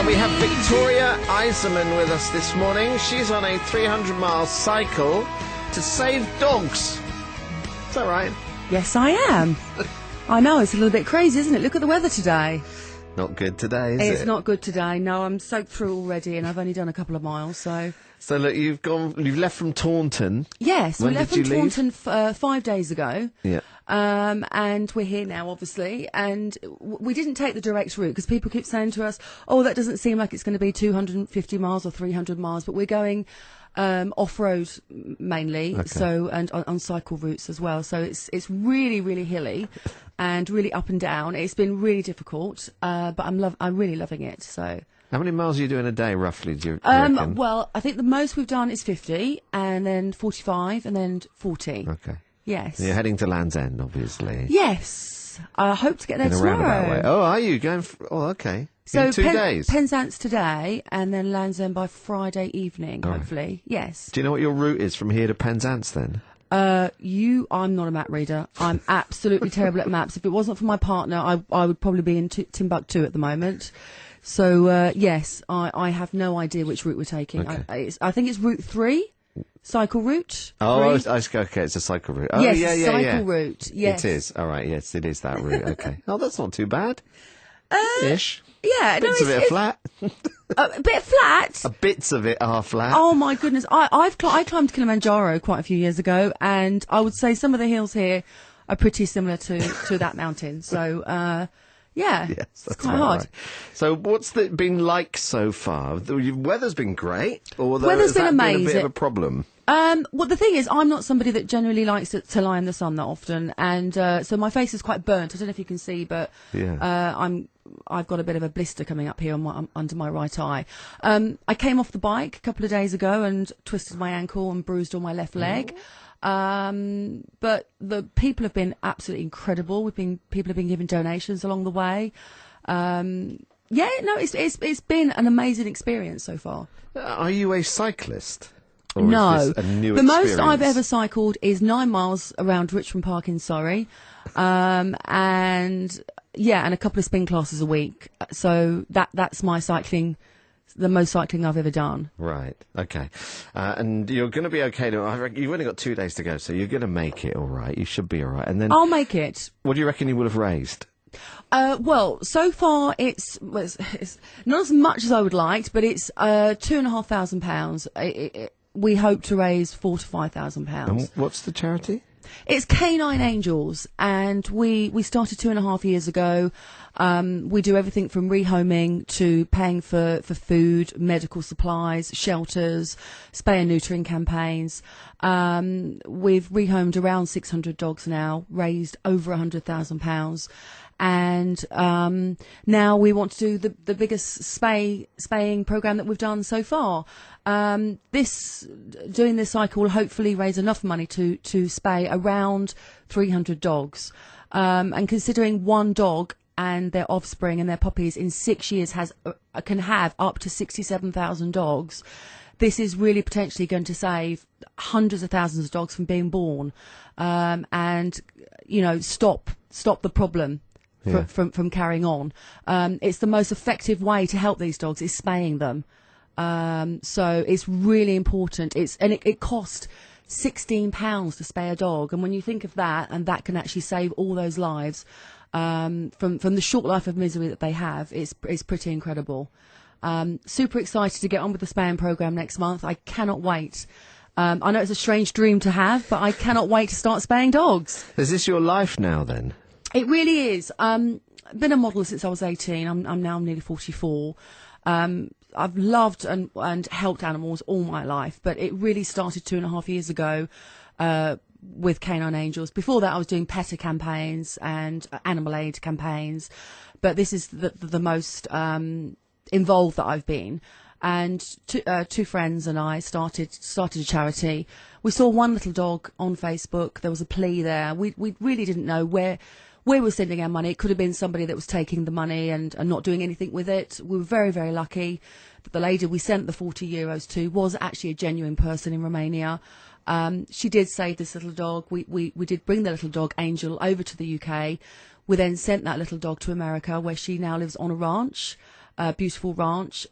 We have Victoria Eisermann with us this morning. She's on a 300-mile cycle to save dogs. Is that right? Yes, I am. I know, it's a little bit crazy, isn't it? Look at the weather today. Not good today, is it? It's not good today. No, I'm soaked through already, and I've only done a couple of miles, so... So, look, you've left from Taunton. Yes, When we left did from you leave? Taunton 5 days ago. Yeah. And we're here now, obviously. And we didn't take the direct route because people keep saying to us, oh, that doesn't seem like it's going to be 250 miles or 300 miles. But we're going off-road mainly, Okay. so and on cycle routes as well. So it's really, really hilly and really up and down. It's been really difficult, but I'm really loving it. So. How many miles are you doing a day, roughly, do you reckon? Well, I think the most we've done is 50, and then 45, and then 40. Okay. Yes. You're heading to Land's End, obviously. Yes. I hope to get there In a roundabout way. tomorrow. Oh, are you? Okay. So in 2 days? Penzance today, and then Land's End by Friday evening, hopefully. Yes. Do you know what your route is from here to Penzance, then? I'm not a map reader. I'm absolutely terrible at maps. If it wasn't for my partner, I would probably be in Timbuktu at the moment. So, yes, I have no idea which route we're taking. Okay. I think it's route 3, cycle route. Oh, 3. okay, it's a cycle route. Oh, Yes, yeah. cycle route, yes. It is. All right, yes, it is that route. Okay. Oh, that's not too bad. Ish. Yeah. Bits of it are flat. A bit flat. Bits of it are flat. Oh my goodness! I climbed Kilimanjaro quite a few years ago, and I would say some of the hills here are pretty similar to that mountain. So, yeah, Yes, it's that's quite about hard. right. So, what's it been like so far? The weather's been great, or Weather's been been a bit amazing. of a problem? Well, the thing is, I'm not somebody that generally likes to lie in the sun that often, and so my face is quite burnt. I don't know if you can see, but I've got a bit of a blister coming up here on under my right eye. I came off the bike a couple of days ago and twisted my ankle and bruised all my left leg. But the people have been absolutely incredible. People have been giving donations along the way. It's been an amazing experience so far. Are you a cyclist? Or No, is this a new the experience? most I've ever cycled is 9 miles around Richmond Park in Surrey, and a couple of spin classes a week. So that's my cycling, the most cycling I've ever done. Right. Okay. And you're going to be okay. You've only got 2 days to go, so you're going to make it all right. You should be all right. And then, I'll make it. what do you reckon you would have raised? Well, so far it's not as much as I would like, but it's £2,500. We hope to raise £4,000 to £5,000. And what's the charity? It's K-9 Angels, and we started 2.5 years ago. We do everything from rehoming to paying for food, medical supplies, shelters, spay and neutering campaigns. We've rehomed around 600 dogs now, raised over £100,000. And now we want to do the biggest spaying program that we've done so far. Doing this cycle will hopefully raise enough money to spay around 300 dogs. And considering one dog and their offspring and their puppies in 6 years can have up to 67,000 dogs, this is really potentially going to save hundreds of thousands of dogs from being born, and stop the problem. From carrying on. It's the most effective way to help these dogs is spaying them. So it's really important. It costs £16 to spay a dog, and when you think of that, and that can actually save all those lives from the short life of misery that they have, it's pretty incredible. Super excited to get on with the spaying program next month. I cannot wait. I know it's a strange dream to have, but I cannot wait to start spaying dogs. Is this your life now, then? It really is. Been a model since I was 18. I'm now nearly 44. I've loved and helped animals all my life, but it really started 2.5 years ago with K-9 Angels. Before that, I was doing PETA campaigns and animal aid campaigns, but this is the most involved that I've been. And two friends and I started a charity. We saw one little dog on Facebook. There was a plea there. We really didn't know where we're sending our money. It could have been somebody that was taking the money and not doing anything with it. We were very, very lucky that the lady we sent the €40 to was actually a genuine person in Romania. She did save this little dog. We did bring the little dog, Angel, over to the UK. We then sent that little dog to America, where she now lives on a ranch. beautiful ranch.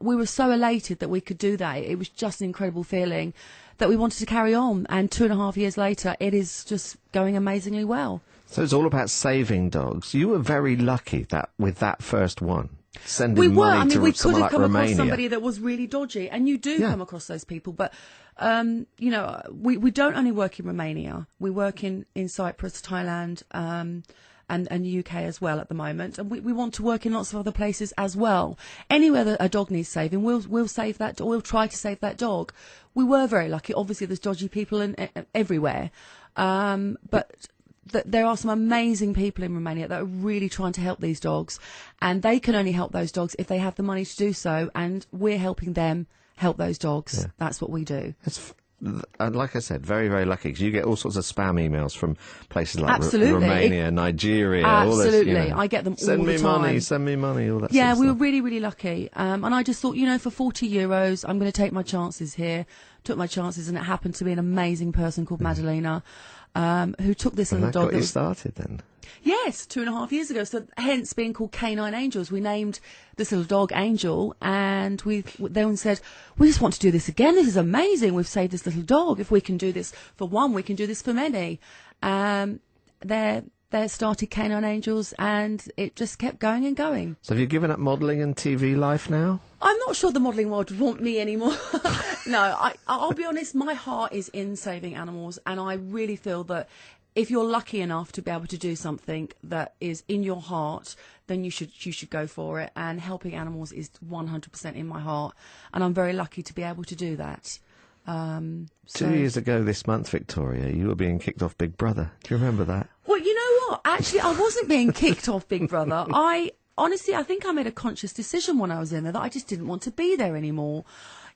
We were so elated that we could do that. It was just an incredible feeling that we wanted to carry on. And 2.5 years later, it is just going amazingly well. So it's all about saving dogs. You were very lucky that with that first one. Sending We were. money I mean, to we could someone have like come Romania. across somebody that was really dodgy, and you do come across those people. But you know, we don't only work in Romania. We work in Cyprus, Thailand, and the UK as well at the moment. And we want to work in lots of other places as well. Anywhere that a dog needs saving, we'll save that. We'll try to save that dog. We were very lucky. Obviously, there's dodgy people everywhere, but there are some amazing people in Romania that are really trying to help these dogs, and they can only help those dogs if they have the money to do so, and we're helping them help those dogs. Yeah. That's what we do. And like I said, very, very lucky, because you get all sorts of spam emails from places like Absolutely. Romania, Nigeria. Absolutely. All this, I get them all the time. Send me money, all that Yeah, sort of we were stuff. really, really lucky. And I just thought, you know, for €40, I'm going to take my chances here. Took my chances, and it happened to be an amazing person called Madalena, who took this little dog. Got you started then? Yes, 2.5 years ago. So hence being called K-9 Angels. We named this little dog Angel, and we then said, we just want to do this again. This is amazing. We've saved this little dog. If we can do this for one, we can do this for many. There started K-9 Angels, and it just kept going and going. So have you given up modelling and TV life now? I'm not sure the modelling world would want me anymore. No, I'll be honest, my heart is in saving animals, and I really feel that if you're lucky enough to be able to do something that is in your heart, then you should go for it. And helping animals is 100% in my heart, and I'm very lucky to be able to do that. 2 years ago this month, Victoria, you were being kicked off Big Brother. Do you remember that? Well, you know what? Actually, I wasn't being kicked off Big Brother. Honestly, I think I made a conscious decision when I was in there that I just didn't want to be there anymore.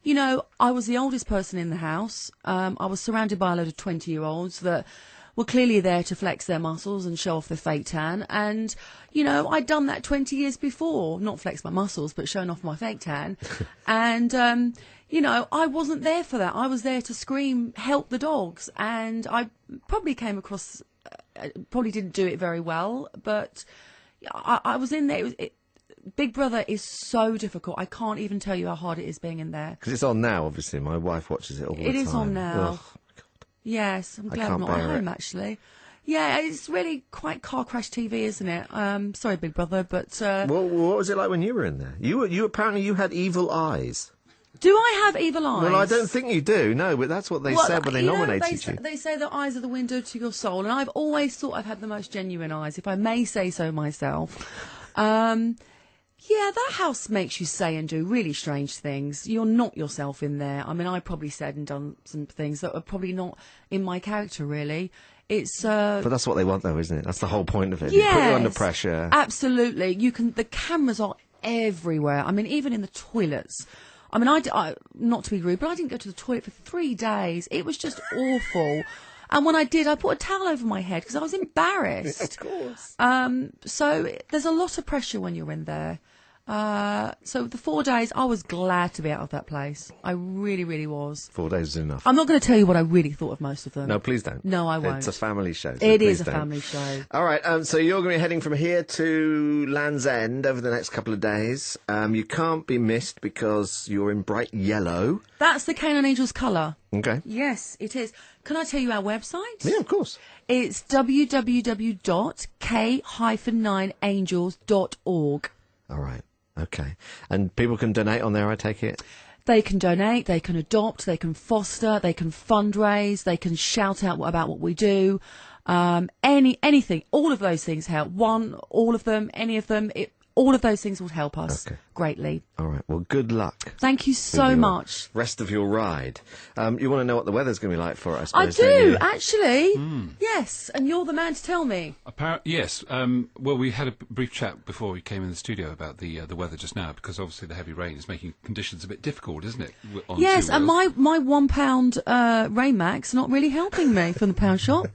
You know, I was the oldest person in the house. I was surrounded by a load of 20-year-olds that were clearly there to flex their muscles and show off their fake tan. And, you know, I'd done that 20 years before. Not flex my muscles, but showing off my fake tan. And, you know, I wasn't there for that. I was there to scream, help the dogs. And I probably came across, probably didn't do it very well, but I was in there. Big Brother is so difficult. I can't even tell you how hard it is being in there. Because it's on now, obviously. My wife watches it all the time. It is on now. Ugh. Yes, I'm glad I'm not at home, actually. Yeah, it's really quite car crash TV, isn't it? Sorry, Big Brother, but... Well, what was it like when you were in there? You apparently you had evil eyes. Do I have evil eyes? Well, I don't think you do, no, but that's what they said when they nominated you. They say that eyes are the window to your soul, and I've always thought I've had the most genuine eyes, if I may say so myself. Yeah, that house makes you say and do really strange things. You're not yourself in there. I mean, I probably said and done some things that are probably not in my character, really. It's But that's what they want, though, isn't it? That's the whole point of it. Yes, Put you under pressure. Absolutely. The cameras are everywhere. I mean, even in the toilets. I mean, I not to be rude, but I didn't go to the toilet for 3 days. It was just awful. And when I did, I put a towel over my head because I was embarrassed. Of course. So there's a lot of pressure when you're in there. So the 4 days, I was glad to be out of that place. I really, really was. 4 days is enough. I'm not going to tell you what I really thought of most of them. No, please don't. No, I won't. It's a family show. So it is a don't. family show. All right, so you're going to be heading from here to Land's End over the next couple of days. You can't be missed because you're in bright yellow. That's the K-9 Angels colour. Okay. Yes, it is. Can I tell you our website? Yeah, of course. It's www.k-9angels.org. All right. Okay. And people can donate on there, I take it? They can donate, they can adopt, they can foster, they can fundraise, they can shout out about what we do. Anything. All of those things help. All of them, any of them. All of those things would help us greatly. All right. Well, good luck. Thank you so much. Rest of your ride. You want to know what the weather's going to be like for us? I do, actually. Yes, and you're the man to tell me. Yes. Well, we had a brief chat before we came in the studio about the weather just now, because obviously the heavy rain is making conditions a bit difficult, isn't it? Yes, and my £1 Rain Max not really helping me from the pound shop.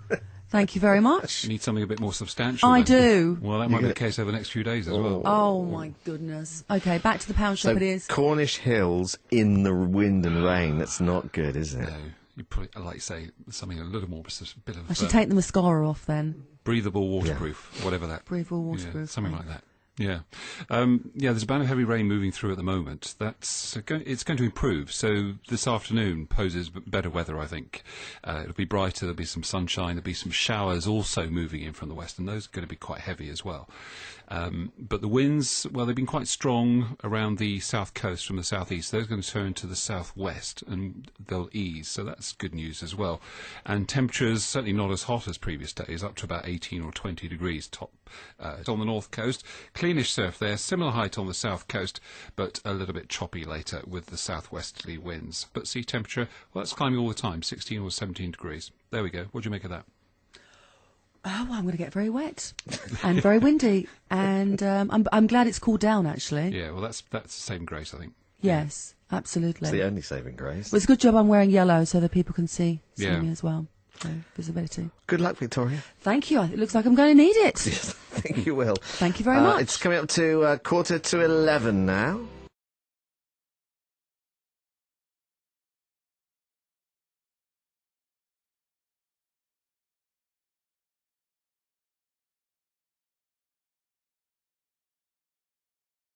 Thank you very much. You need something a bit more substantial. I then. do. Well, that might be the case over the next few days as well. Oh, my goodness. OK, back to the pound shop it is. Cornish Hills in the wind and rain. That's not good, is it? No. You probably, like you say, something a little more, a bit of... I should take the mascara off then. Breathable waterproof, whatever that... Breathable waterproof. Yeah, something like that. Yeah, there's a band of heavy rain moving through at the moment. It's going to improve. So this afternoon poses better weather, I think. It'll be brighter. There'll be some sunshine. There'll be some showers also moving in from the west, and those are going to be quite heavy as well. But the winds, well, they've been quite strong around the south coast from the southeast. Those are going to turn to the southwest, and they'll ease. So that's good news as well. And temperatures certainly not as hot as previous days, up to about 18 or 20 degrees top on the north coast. Cleanish surf there, similar height on the south coast, but a little bit choppy later with the southwesterly winds. But sea temperature, well, that's climbing all the time, 16 or 17 degrees. There we go. What do you make of that? Oh, well, I'm going to get very wet and very windy, and I'm glad it's cooled down, actually. Yeah, well, that's the saving grace, I think. Yes, absolutely. It's the only saving grace. Well, it's a good job I'm wearing yellow so that people can see me as well. So, visibility. Good luck, Victoria. Thank you. It looks like I'm going to need it. Yes, I think you will. Thank you very much. It's coming up to 11:15 now.